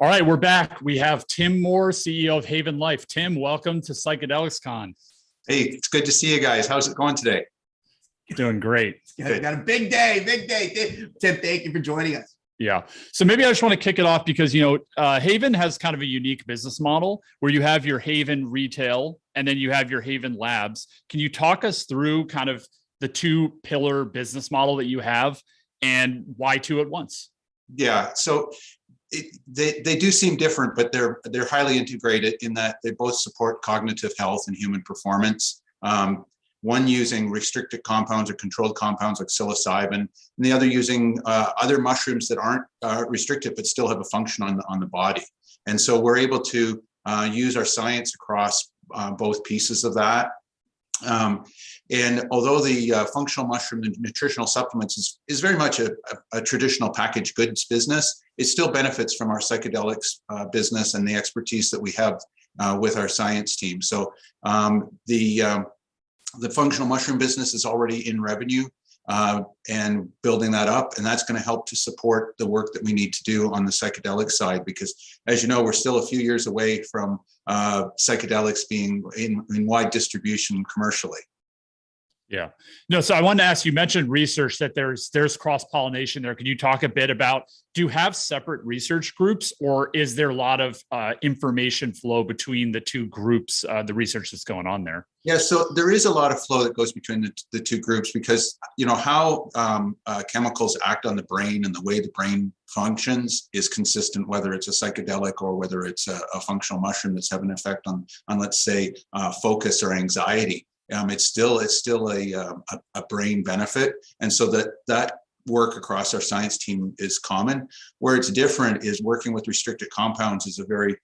All right, we're back. We have Tim Moore, CEO of Havn Life. Tim, welcome to PsychedelicsCon. Hey, it's good to see you guys. How's it going today? Doing great. Good. Got a big day. Tim, thank you for joining us. Yeah. So maybe I just want to kick it off because, Havn has kind of a unique business model where you have your Havn retail and then you have your Havn labs. Can you talk us through kind of the two pillar business model that you have and why two at once? Yeah. So they do seem different, but they're highly integrated in that they both support cognitive health and human performance. One using restricted compounds or controlled compounds like psilocybin, and the other using other mushrooms that aren't restricted but still have a function on the body. And so we're able to use our science across both pieces of that. And although the functional mushroom and nutritional supplements is very much a traditional packaged goods business, it still benefits from our psychedelics business and the expertise that we have with our science team. So the functional mushroom business is already in revenue and building that up, and that's going to help to support the work that we need to do on the psychedelic side, because as you know, we're still a few years away from psychedelics being in wide distribution commercially. Yeah. No, so I wanted to ask, you mentioned research that there's cross-pollination there. Can you talk a bit about, do you have separate research groups, or is there a lot of information flow between the two groups, the research that's going on there? Yeah, so there is a lot of flow that goes between the two groups because, how chemicals act on the brain and the way the brain functions is consistent, whether it's a psychedelic or whether it's a functional mushroom that's having an effect on let's say, focus or anxiety. It's still a brain benefit. And so that work across our science team is common. Where it's different is working with restricted compounds is a very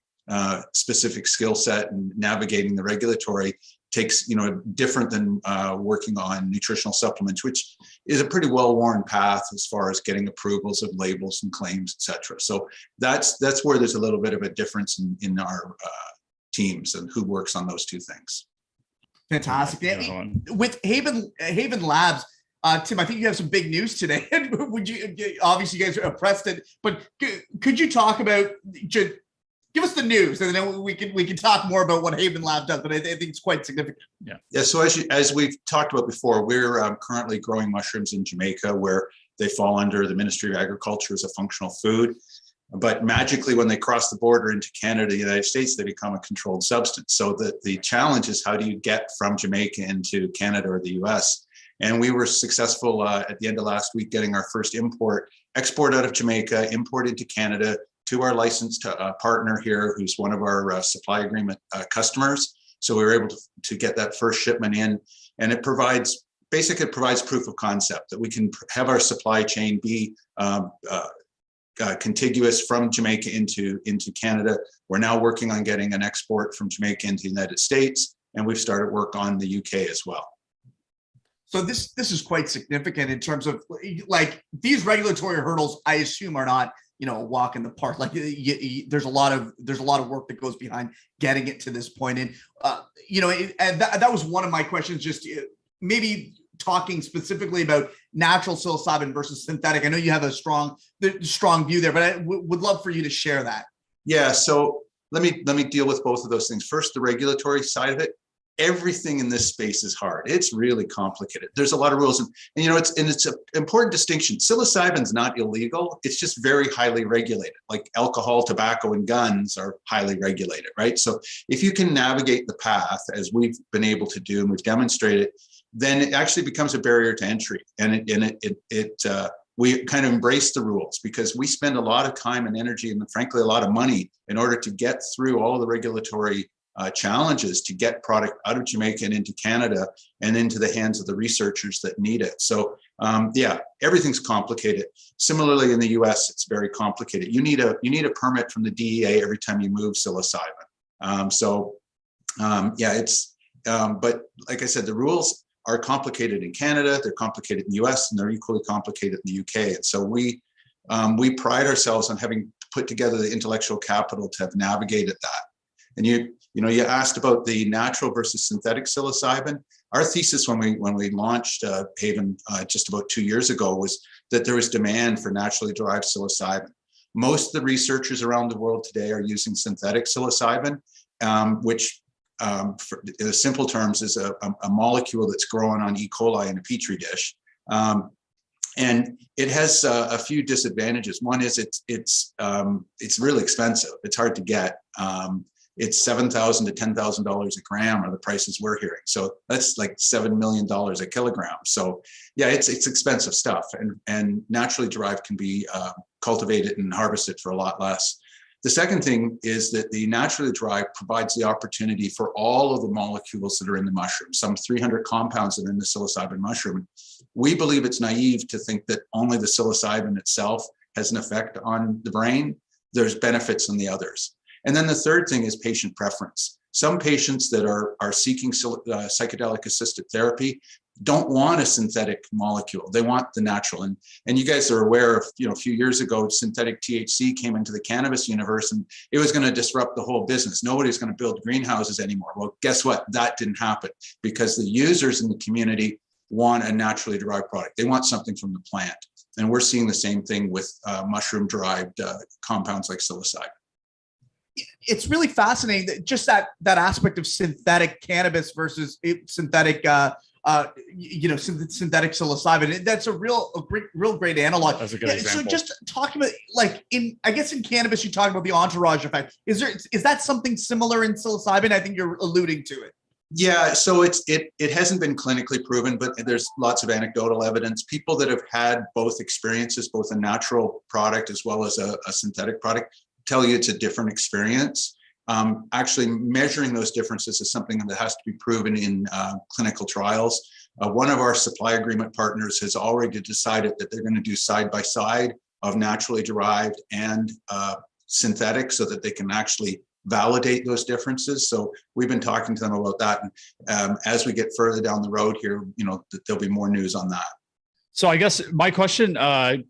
specific skill set, and navigating the regulatory takes, different than working on nutritional supplements, which is a pretty well-worn path as far as getting approvals of labels and claims, et cetera. So that's where there's a little bit of a difference in our teams and who works on those two things. Fantastic. With Havn Labs, Tim, I think you have some big news today. Would you, obviously you guys are pressed it, but could you talk about, give us the news, and then we can talk more about what Havn Lab does, but I think it's quite significant. Yeah. So as we've talked about before, we're currently growing mushrooms in Jamaica, where they fall under the Ministry of Agriculture as a functional food. But magically, when they cross the border into Canada, the United States, they become a controlled substance. So the challenge is, how do you get from Jamaica into Canada or the US? And we were successful at the end of last week getting our first export out of Jamaica, import into Canada to our licensed partner here, who's one of our supply agreement customers. So we were able to get that first shipment in, and it provides proof of concept that we can have our supply chain be contiguous from Jamaica into Canada. We're now working on getting an export from Jamaica into the United States, and we've started work on the UK as well. So this is quite significant in terms of, like, these regulatory hurdles, I assume, are not, a walk in the park. Like, there's a lot of work that goes behind getting it to this point. And and that was one of my questions. Just maybe talking specifically about natural psilocybin versus synthetic. I know you have a strong view there, but I would love for you to share that. Yeah. So let me deal with both of those things. First, the regulatory side of it. Everything in this space is hard. It's really complicated. There's a lot of rules, and it's an important distinction. Psilocybin's not illegal. It's just very highly regulated. Like alcohol, tobacco, and guns are highly regulated, right? So if you can navigate the path, as we've been able to do and we've demonstrated, then it actually becomes a barrier to entry. And we kind of embrace the rules, because we spend a lot of time and energy and frankly a lot of money in order to get through all the regulatory challenges to get product out of Jamaica and into Canada and into the hands of the researchers that need it. So everything's complicated. Similarly, in the US, it's very complicated. You need a permit from the DEA every time you move psilocybin. But like I said, the rules are complicated in Canada, they're complicated in the US, and they're equally complicated in the UK. And so we pride ourselves on having put together the intellectual capital to have navigated that. And you asked about the natural versus synthetic psilocybin. Our thesis when we launched Havn just about 2 years ago was that there was demand for naturally derived psilocybin. Most of the researchers around the world today are using synthetic psilocybin, which in simple terms is a molecule that's grown on E. coli in a petri dish. And it has a few disadvantages. One is it's really expensive. It's hard to get. It's $7,000 to $10,000 a gram are the prices we're hearing. So that's like $7 million a kilogram. So yeah, it's expensive stuff, and naturally derived can be cultivated and harvested for a lot less. The second thing is that the naturally derived provides the opportunity for all of the molecules that are in the mushroom, some 300 compounds that are in the psilocybin mushroom. We believe it's naive to think that only the psilocybin itself has an effect on the brain. There's benefits in the others. And then the third thing is patient preference. Some patients that are seeking psychedelic assisted therapy don't want a synthetic molecule. They want the natural. And you guys are aware of, a few years ago, synthetic THC came into the cannabis universe and it was going to disrupt the whole business. Nobody's going to build greenhouses anymore. Well, guess what? That didn't happen because the users in the community want a naturally derived product. They want something from the plant. And we're seeing the same thing with mushroom derived compounds like psilocybin. It's really fascinating that just that aspect of synthetic cannabis versus synthetic synthetic psilocybin. That's a real great analog. That's a good example. So just talking about in cannabis, you talk about the entourage effect. Is that something similar in psilocybin? I think you're alluding to it. Yeah, so it hasn't been clinically proven, but there's lots of anecdotal evidence. People that have had both experiences, both a natural product as well as a synthetic product, tell you it's a different experience. Actually measuring those differences is something that has to be proven in clinical trials. One of our supply agreement partners has already decided that they're going to do side by side of naturally derived and synthetic so that they can actually validate those differences. So we've been talking to them about that. And as we get further down the road here, there'll be more news on that. So I guess my question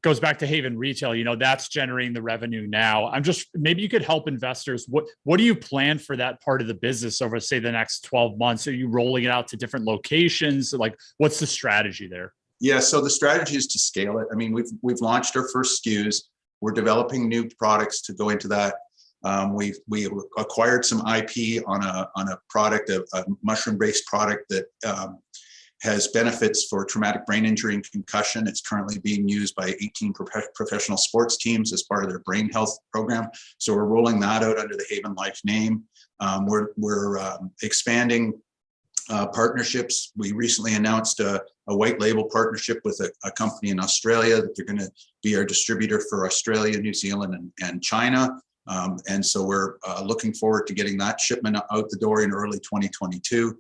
goes back to Havn Retail. That's generating the revenue now. Maybe you could help investors. What do you plan for that part of the business over, say, the next 12 months? Are you rolling it out to different locations? Like, what's the strategy there? Yeah, so the strategy is to scale it. I mean, we've launched our first SKUs. We're developing new products to go into that. We acquired some IP on a product, a mushroom-based product that has benefits for traumatic brain injury and concussion. It's currently being used by 18 professional sports teams as part of their brain health program. So we're rolling that out under the Havn Life name. We're expanding partnerships. We recently announced a white label partnership with a company in Australia that they're going to be our distributor for Australia, New Zealand, and China. And so we're looking forward to getting that shipment out the door in early 2022.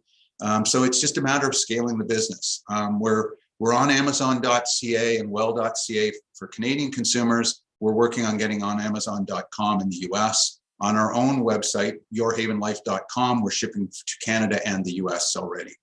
So it's just a matter of scaling the business. We're on Amazon.ca and Well.ca for Canadian consumers. We're working on getting on Amazon.com in the US. On our own website, yourhavnlife.com, we're shipping to Canada and the US already.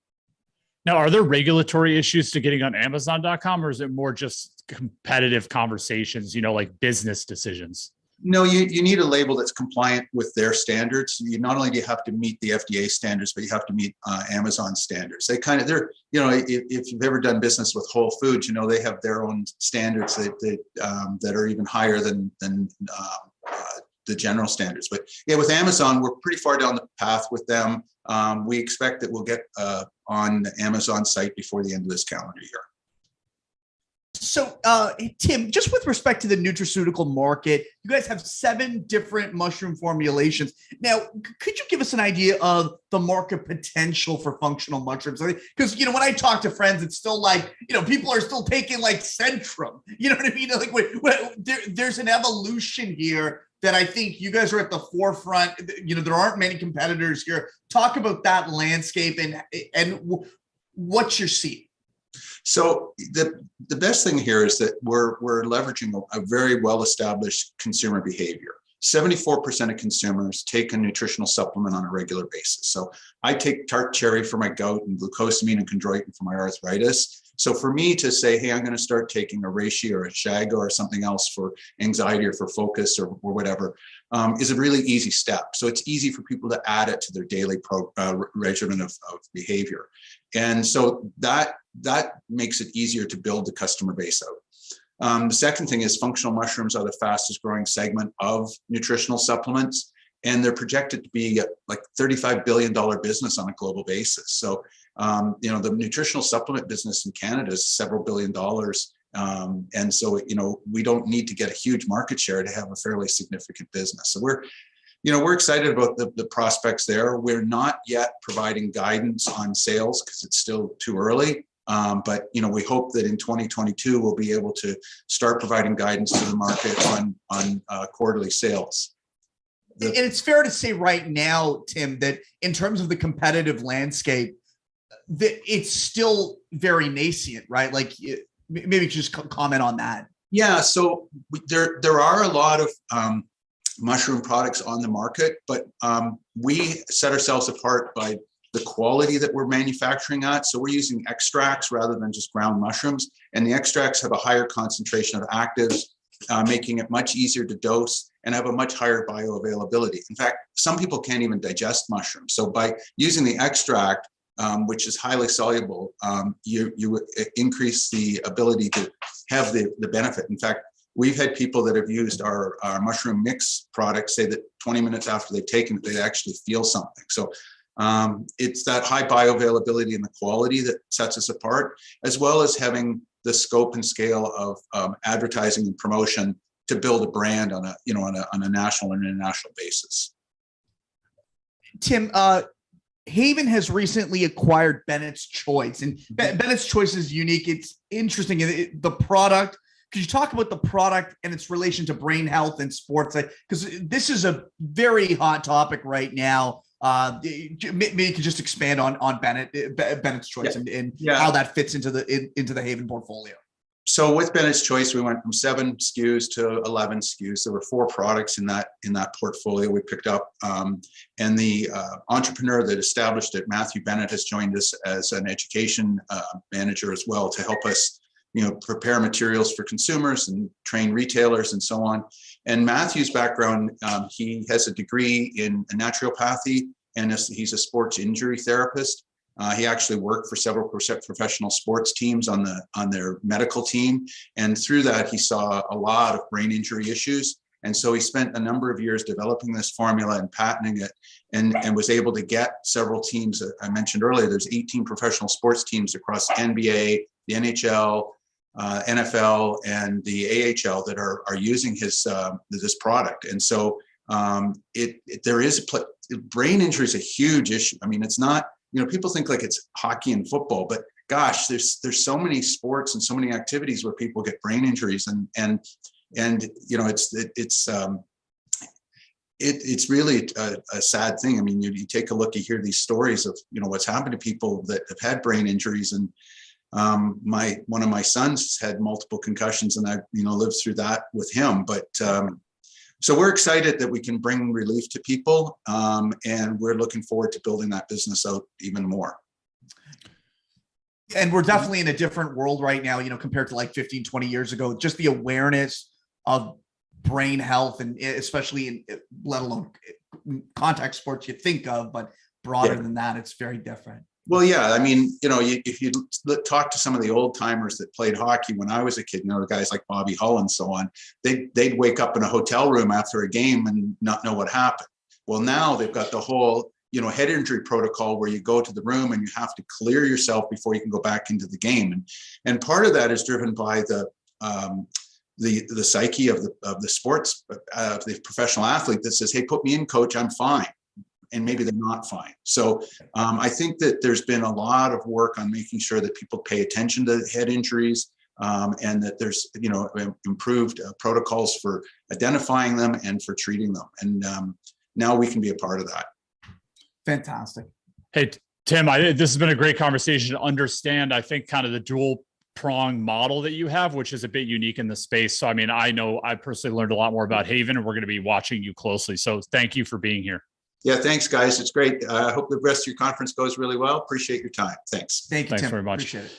Now, are there regulatory issues to getting on Amazon.com, or is it more just competitive conversations, like business decisions? No, you need a label that's compliant with their standards. Not only do you have to meet the FDA standards, but you have to meet Amazon standards. They're if you've ever done business with Whole Foods, they have their own standards that are even higher than the general standards. But yeah, with Amazon, we're pretty far down the path with them. We expect that we'll get on the Amazon site before the end of this calendar year. So, Tim, just with respect to the nutraceutical market, you guys have 7 different mushroom formulations. Now, could you give us an idea of the market potential for functional mushrooms? Because, when I talk to friends, it's still like, people are still taking like Centrum. You know what I mean? Like, there's an evolution here that I think you guys are at the forefront. There aren't many competitors here. Talk about that landscape and what you're seeing. So the best thing here is that we're leveraging a very well-established consumer behavior. 74% of consumers take a nutritional supplement on a regular basis. So I take tart cherry for my gout and glucosamine and chondroitin for my arthritis. So for me to say, hey, I'm going to start taking a reishi or a shaga or something else for anxiety or for focus or whatever, is a really easy step. So it's easy for people to add it to their daily regimen of behavior. And so that makes it easier to build the customer base out. The second thing is functional mushrooms are the fastest growing segment of nutritional supplements, and they're projected to be like $35 billion business on a global basis. So, the nutritional supplement business in Canada is several billion dollars. And so, we don't need to get a huge market share to have a fairly significant business. So we're excited about the prospects there. We're not yet providing guidance on sales because it's still too early. But we hope that in 2022 we'll be able to start providing guidance to the market on quarterly sales. And it's fair to say right now, Tim, that in terms of the competitive landscape, that it's still very nascent, right? Like maybe just comment on that. Yeah, so there are a lot of mushroom products on the market, but we set ourselves apart by the quality that we're manufacturing at. So we're using extracts rather than just ground mushrooms, and the extracts have a higher concentration of actives, making it much easier to dose and have a much higher bioavailability. In fact, some people can't even digest mushrooms. So by using the extract, which is highly soluble, you increase the ability to have the benefit. In fact, we've had people that have used our mushroom mix product say that 20 minutes after they've taken it, they actually feel something. So it's that high bioavailability and the quality that sets us apart, as well as having the scope and scale of advertising and promotion to build a brand on a national and international basis. Tim, Havn has recently acquired Bennett's Choice, and Bennett's Choice is unique. It's interesting. The product, could you talk about the product and its relation to brain health and sports? Because this is a very hot topic right now. Maybe you could just expand on Bennett's Choice and how that fits into the Havn portfolio. So with Bennett's Choice, we went from 7 SKUs to 11 SKUs. There were 4 products in that portfolio we picked up. And the entrepreneur that established it, Matthew Bennett, has joined us as an education manager as well to help us, prepare materials for consumers and train retailers and so on. And Matthew's background, he has a degree in naturopathy, and he's a sports injury therapist. He actually worked for several professional sports teams on their medical team. And through that, he saw a lot of brain injury issues. And so he spent a number of years developing this formula and patenting it, and was able to get several teams. I mentioned earlier, there's 18 professional sports teams across NBA, the NHL, NFL, and the AHL that are using this product. And so brain injury is a huge issue. I mean, it's not, people think like it's hockey and football, but gosh, there's so many sports and so many activities where people get brain injuries, and it's really a sad thing. I mean, you take a look, you hear these stories of what's happened to people that have had brain injuries, and one of my sons had multiple concussions, and I lived through that with him. But so we're excited that we can bring relief to people, and we're looking forward to building that business out even more. And we're definitely in a different world right now, compared to like 15, 20 years ago. Just the awareness of brain health, and especially in, let alone contact sports you think of, but broader than that, it's very different. Well, yeah, I mean, if you talk to some of the old timers that played hockey when I was a kid, guys like Bobby Hull and so on, they'd wake up in a hotel room after a game and not know what happened. Well, now they've got the whole, head injury protocol where you go to the room and you have to clear yourself before you can go back into the game. And part of that is driven by the psyche of the sports, the professional athlete that says, hey, put me in, coach, I'm fine. And maybe they're not fine. So I think that there's been a lot of work on making sure that people pay attention to head injuries, and that there's improved protocols for identifying them and for treating them. And now we can be a part of that. Fantastic. Hey, Tim, this has been a great conversation to understand, I think, kind of the dual prong model that you have, which is a bit unique in the space. So, I mean, I know I personally learned a lot more about Havn, and we're going to be watching you closely. So thank you for being here. Yeah, thanks, guys. It's great. I hope the rest of your conference goes really well. Appreciate your time. Thanks. Thank you, Thanks Tim. very much. Appreciate it.